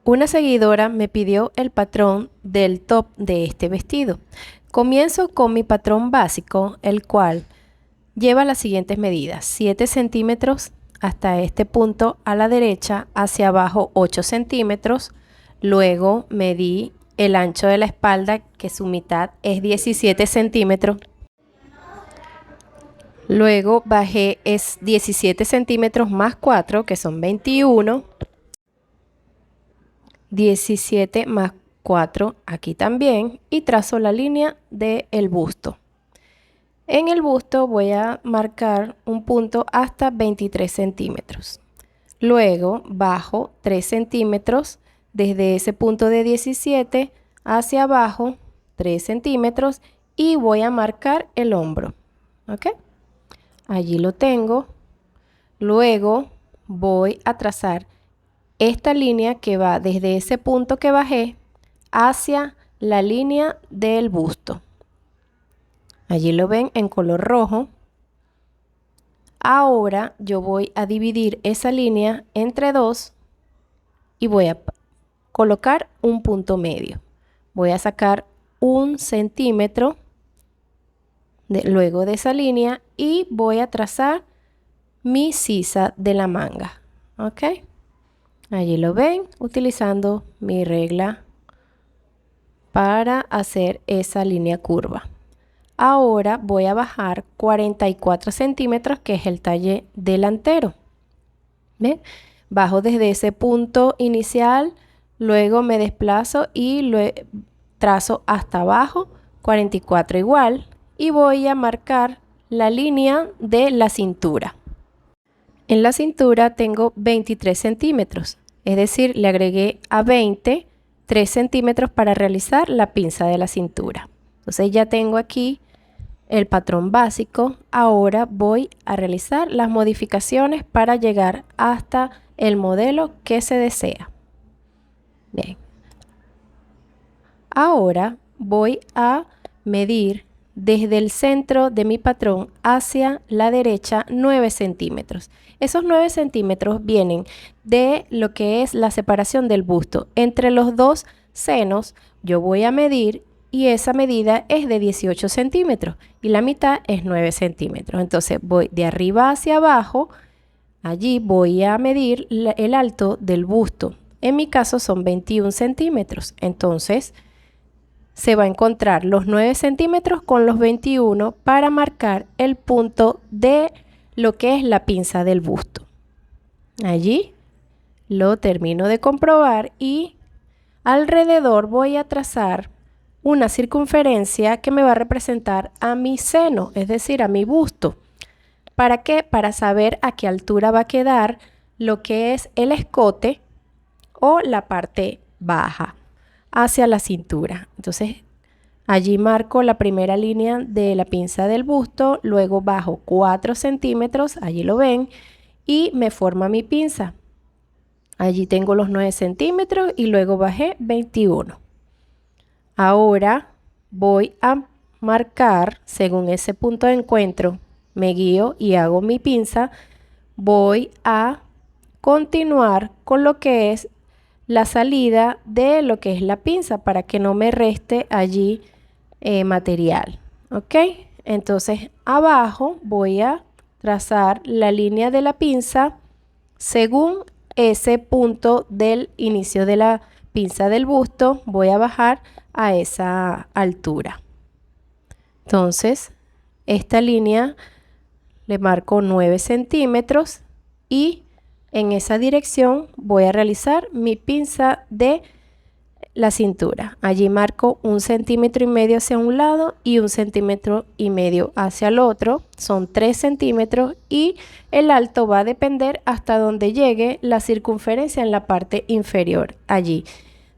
Una seguidora me pidió el patrón del top de este vestido. Comienzo con mi patrón básico, el cual lleva las siguientes medidas: 7 centímetros hasta este punto a la derecha, hacia abajo 8 centímetros. Luego medí el ancho de la espalda, que su mitad es 17 centímetros. Luego bajé 17 centímetros más 4, que son 21. 17 más 4 aquí también, y trazo la línea del busto. En el busto voy a marcar un punto hasta 23 centímetros. Luego bajo 3 centímetros desde ese punto de 17 hacia abajo 3 centímetros y voy a marcar el hombro. ¿Ok? Allí lo tengo. Luego voy a trazar esta línea que va desde ese punto que bajé hacia la línea del busto. Allí lo ven en color rojo. Ahora yo voy a dividir esa línea entre dos y voy a colocar un punto medio. Voy a sacar 1 centímetro luego de esa línea y voy a trazar mi sisa de la manga. ¿Ok? Allí lo ven, utilizando mi regla para hacer esa línea curva. Ahora voy a bajar 44 centímetros, que es el talle delantero. ¿Ven? Bajo desde ese punto inicial, luego me desplazo y trazo hasta abajo 44 igual, y voy a marcar la línea de la cintura. En la cintura tengo 23 centímetros, es decir, le agregué a 20 3 centímetros para realizar la pinza de la cintura. Entonces ya tengo aquí el patrón básico. Ahora voy a realizar las modificaciones para llegar hasta el modelo que se desea. Bien. Ahora voy a medir desde el centro de mi patrón hacia la derecha 9 centímetros. Esos 9 centímetros vienen de lo que es la separación del busto. Entre los dos senos yo voy a medir, y esa medida es de 18 centímetros y la mitad es 9 centímetros. Entonces voy de arriba hacia abajo. Allí voy a medir el alto del busto. En mi caso son 21 centímetros. Entonces se va a encontrar los 9 centímetros con los 21 para marcar el punto de lo que es la pinza del busto. Allí lo termino de comprobar y alrededor voy a trazar una circunferencia que me va a representar a mi seno, es decir, a mi busto. ¿Para qué? Para saber a qué altura va a quedar lo que es el escote o la parte baja hacia la cintura. Entonces allí marco la primera línea de la pinza del busto, luego bajo 4 centímetros, allí lo ven, y me forma mi pinza. Allí tengo los 9 centímetros y luego bajé 21. Ahora voy a marcar, según ese punto de encuentro, me guío y hago mi pinza. Voy a continuar con lo que es la salida de lo que es la pinza para que no me reste allí material. ¿Ok? Entonces abajo voy a trazar la línea de la pinza según ese punto del inicio de la pinza del busto. Voy a bajar a esa altura. Entonces esta línea le marco 9 centímetros y en esa dirección voy a realizar mi pinza de la cintura. Allí marco 1,5 centímetros hacia un lado y 1,5 centímetros hacia el otro. Son 3 centímetros y el alto va a depender hasta donde llegue la circunferencia en la parte inferior allí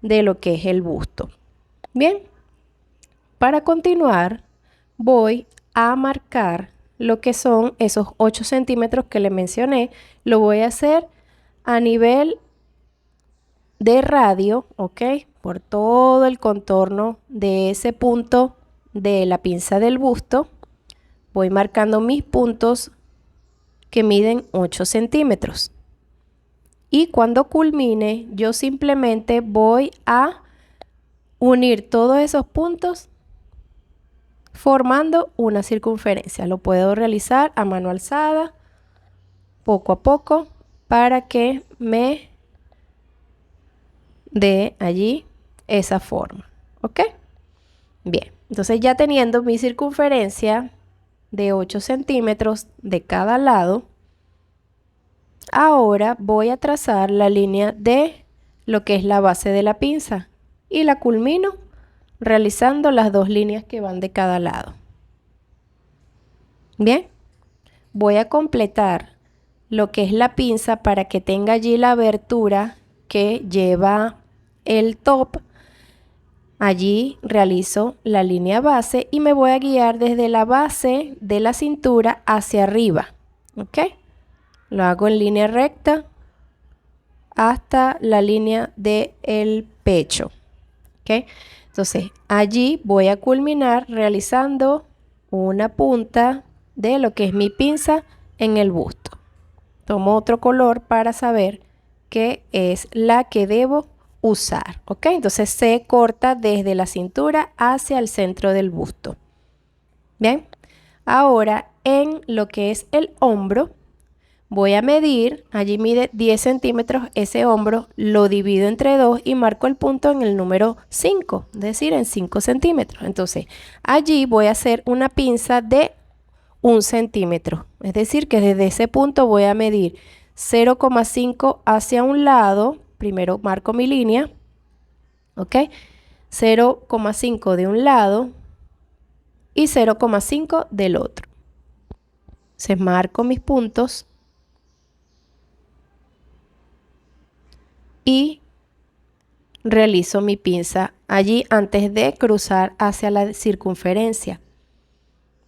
de lo que es el busto. Bien, para continuar voy a marcar lo que son esos 8 centímetros que le mencioné. Lo voy a hacer a nivel de radio, ¿ok? Por todo el contorno de ese punto de la pinza del busto. Voy marcando mis puntos que miden 8 centímetros. y cuando culmine yo simplemente voy a unir todos esos puntos formando una circunferencia. Lo puedo realizar a mano alzada, poco a poco, para que me dé allí esa forma. ¿Ok? Bien, entonces ya teniendo mi circunferencia de 8 centímetros de cada lado, ahora voy a trazar la línea de lo que es la base de la pinza y la culmino realizando las dos líneas que van de cada lado. Bien, voy a completar lo que es la pinza para que tenga allí la abertura que lleva el top. Allí realizo la línea base y me voy a guiar desde la base de la cintura hacia arriba. ¿Ok? Lo hago en línea recta hasta la línea del pecho. ¿Ok? Entonces, allí voy a culminar realizando una punta de lo que es mi pinza en el busto. Tomo otro color para saber qué es la que debo usar. ¿Ok? Entonces se corta desde la cintura hacia el centro del busto. Bien. Ahora en lo que es el hombro, voy a medir, allí mide 10 centímetros ese hombro, lo divido entre 2 y marco el punto en el número 5, es decir, en 5 centímetros. Entonces, allí voy a hacer una pinza de 1 centímetro, es decir, que desde ese punto voy a medir 0,5 hacia un lado, primero marco mi línea, ¿ok? 0,5 de un lado y 0,5 del otro. Entonces marco mis puntos y realizo mi pinza allí antes de cruzar hacia la circunferencia.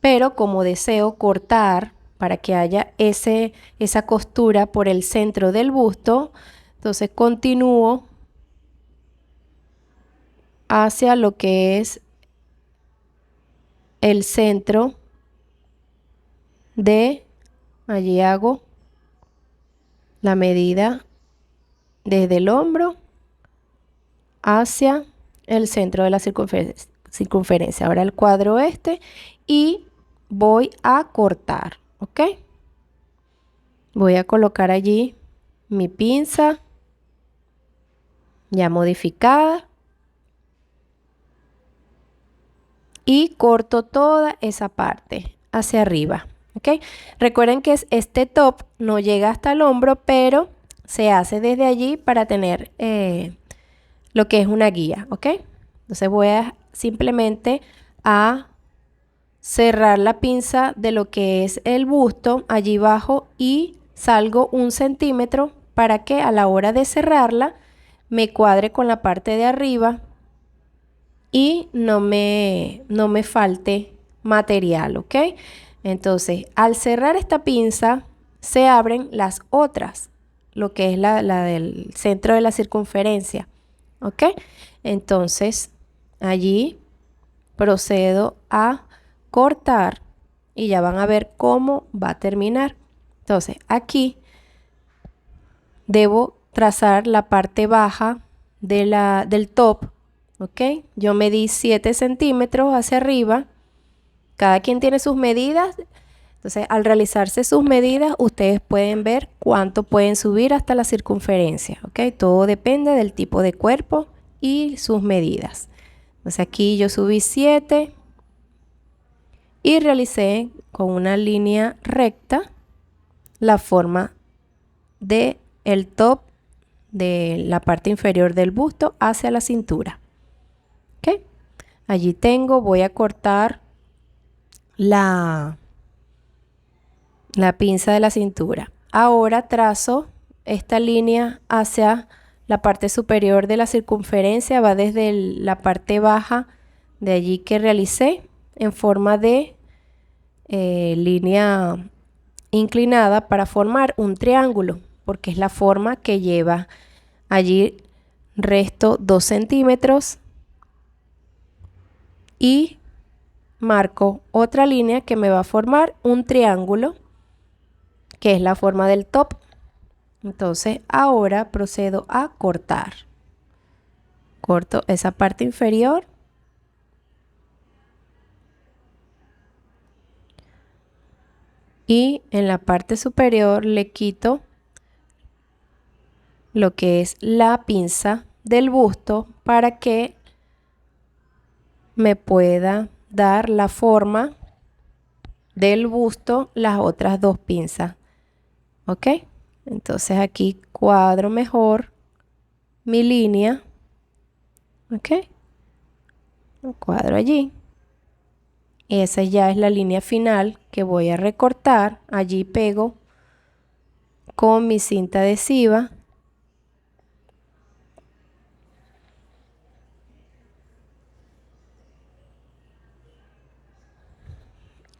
Pero como deseo cortar para que haya esa costura por el centro del busto, entonces continúo hacia lo que es el centro de, allí hago la medida desde el hombro hacia el centro de la circunferencia. Ahora el cuadro y voy a cortar, ¿ok? Voy a colocar allí mi pinza ya modificada y corto toda esa parte hacia arriba, ¿ok? Recuerden que este top no llega hasta el hombro, pero se hace desde allí para tener lo que es una guía, ¿ok? Entonces voy a simplemente a cerrar la pinza de lo que es el busto, allí bajo y salgo 1 centímetro para que a la hora de cerrarla me cuadre con la parte de arriba y no me falte material, ¿ok? Entonces, al cerrar esta pinza, se abren las otras, lo que es la del centro de la circunferencia, ¿ok? Entonces, allí procedo a cortar y ya van a ver cómo va a terminar. Entonces, aquí debo trazar la parte baja del top, ¿ok? Yo medí 7 centímetros hacia arriba. Cada quien tiene sus medidas. Entonces, al realizarse sus medidas, ustedes pueden ver cuánto pueden subir hasta la circunferencia, ¿ok? Todo depende del tipo de cuerpo y sus medidas. Entonces, aquí yo subí 7 y realicé con una línea recta la forma de el top de la parte inferior del busto hacia la cintura. ¿Ok? Allí tengo, voy a cortar la pinza de la cintura. Ahora trazo esta línea hacia la parte superior de la circunferencia, va desde la parte baja de allí que realicé en forma de línea inclinada para formar un triángulo, porque es la forma que lleva. Allí resto 2 centímetros y marco otra línea que me va a formar un triángulo, que es la forma del top. Entonces ahora procedo a cortar. Corto esa parte inferior. Y en la parte superior le quito lo que es la pinza del busto para que me pueda dar la forma del busto las otras dos pinzas. ¿Ok? Entonces aquí cuadro mejor mi línea. ¿Ok? Cuadro allí. Esa ya es la línea final que voy a recortar. Allí pego con mi cinta adhesiva.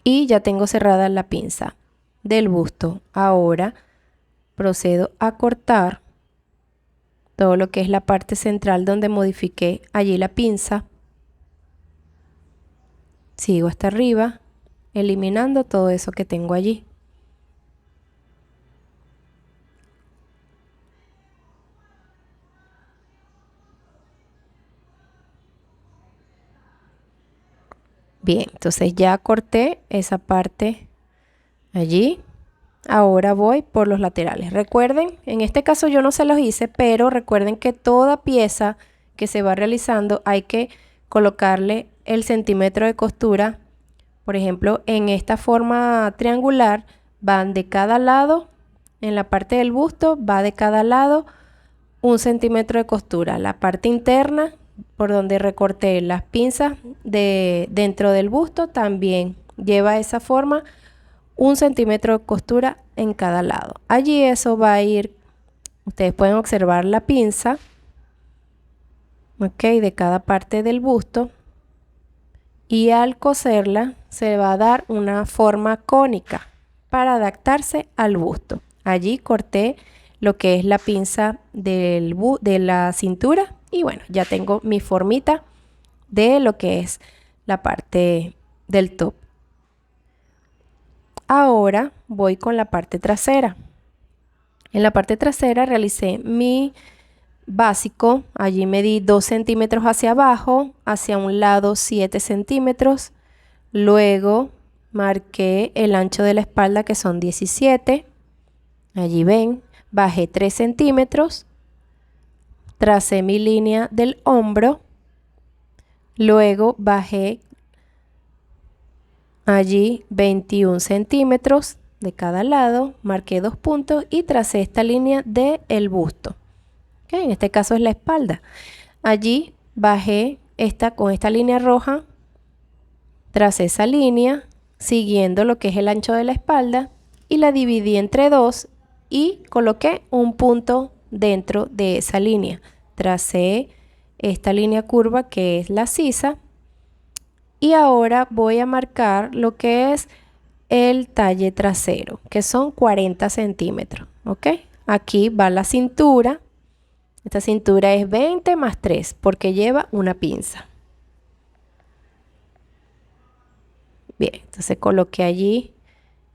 Y ya tengo cerrada la pinza del busto. Ahora procedo a cortar todo lo que es la parte central donde modifiqué allí la pinza. Sigo hasta arriba, eliminando todo eso que tengo allí. Bien, entonces ya corté esa parte allí. Ahora voy por los laterales. Recuerden, en este caso yo no se los hice, pero recuerden que toda pieza que se va realizando hay que colocarle el centímetro de costura. Por ejemplo, en esta forma triangular van de cada lado, en la parte del busto va de cada lado 1 centímetro de costura. La parte interna, por donde recorté las pinzas dentro del busto, también lleva esa forma 1 centímetro de costura en cada lado. Allí eso va a ir, ustedes pueden observar la pinza, ok, de cada parte del busto, y al coserla se va a dar una forma cónica para adaptarse al busto. Allí corté lo que es la pinza de la cintura y bueno, ya tengo mi formita de lo que es la parte del top. Ahora voy con la parte trasera. En la parte trasera realicé mi básico. Allí medí 2 centímetros hacia abajo, hacia un lado 7 centímetros. Luego marqué el ancho de la espalda, que son 17. Allí ven, bajé 3 centímetros. Tracé mi línea del hombro. Luego bajé allí 21 centímetros de cada lado, marqué 2 puntos y tracé esta línea del busto. ¿Okay? En este caso es la espalda. Allí bajé con esta línea roja, tracé esa línea siguiendo lo que es el ancho de la espalda y la dividí entre 2 y coloqué un punto dentro de esa línea. Tracé esta línea curva que es la sisa. Y ahora voy a marcar lo que es el talle trasero, que son 40 centímetros, ¿ok? Aquí va la cintura. Esta cintura es 20 más 3 porque lleva una pinza. Bien, entonces coloqué allí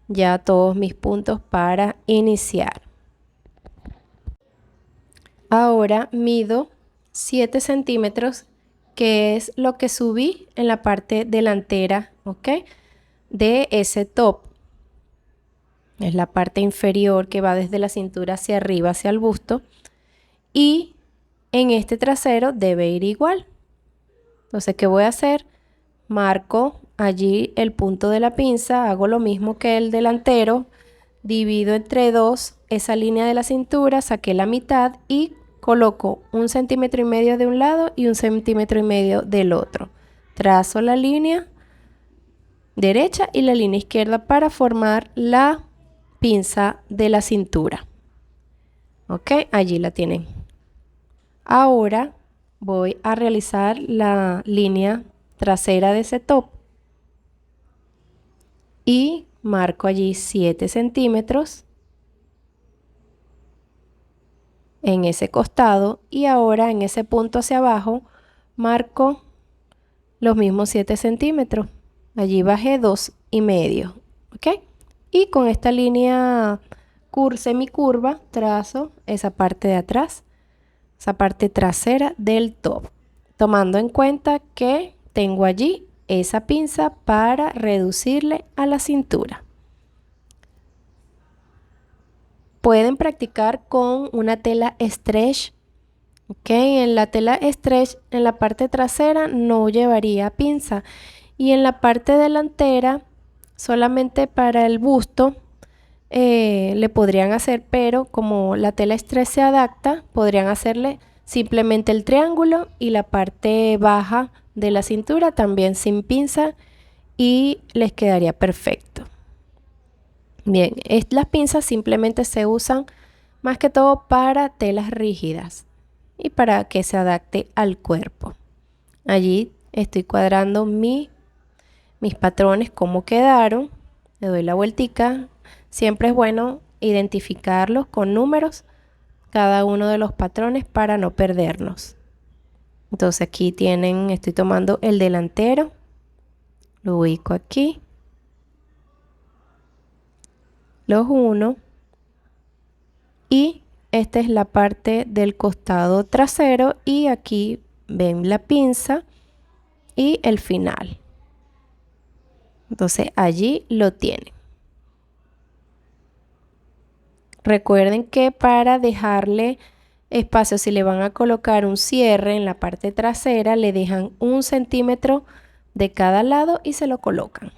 ya todos mis puntos para iniciar. Ahora mido 7 centímetros, que es lo que subí en la parte delantera, ¿ok? De ese top. Es la parte inferior que va desde la cintura hacia arriba, hacia el busto. Y en este trasero debe ir igual. Entonces, ¿qué voy a hacer? Marco allí el punto de la pinza, hago lo mismo que el delantero, divido entre 2 esa línea de la cintura, saqué la mitad y coloco 1,5 centímetros de un lado y 1,5 centímetros del otro. Trazo la línea derecha y la línea izquierda para formar la pinza de la cintura. Ok, allí la tienen. Ahora voy a realizar la línea trasera de ese top y marco allí 7 centímetros en ese costado y ahora en ese punto hacia abajo marco los mismos 7 centímetros. Allí bajé 2,5, ¿ok? Y con esta línea semicurva, trazo esa parte de atrás, esa parte trasera del top, tomando en cuenta que tengo allí esa pinza para reducirle a la cintura. Pueden practicar con una tela stretch. En la tela stretch, en la parte trasera no llevaría pinza y en la parte delantera solamente para el busto le podrían hacer, pero como la tela stretch se adapta, podrían hacerle simplemente el triángulo y la parte baja de la cintura también sin pinza y les quedaría perfecto. Bien, las pinzas simplemente se usan más que todo para telas rígidas y para que se adapte al cuerpo. Allí estoy cuadrando mis patrones, cómo quedaron. Le doy la vueltica. Siempre es bueno identificarlos con números, cada uno de los patrones para no perdernos. Entonces aquí tienen, estoy tomando el delantero, lo ubico aquí, los uno y esta es la parte del costado trasero y aquí ven la pinza y el final. Entonces allí lo tienen. Recuerden que para dejarle espacio, si le van a colocar un cierre en la parte trasera, le dejan 1 centímetro de cada lado y se lo colocan.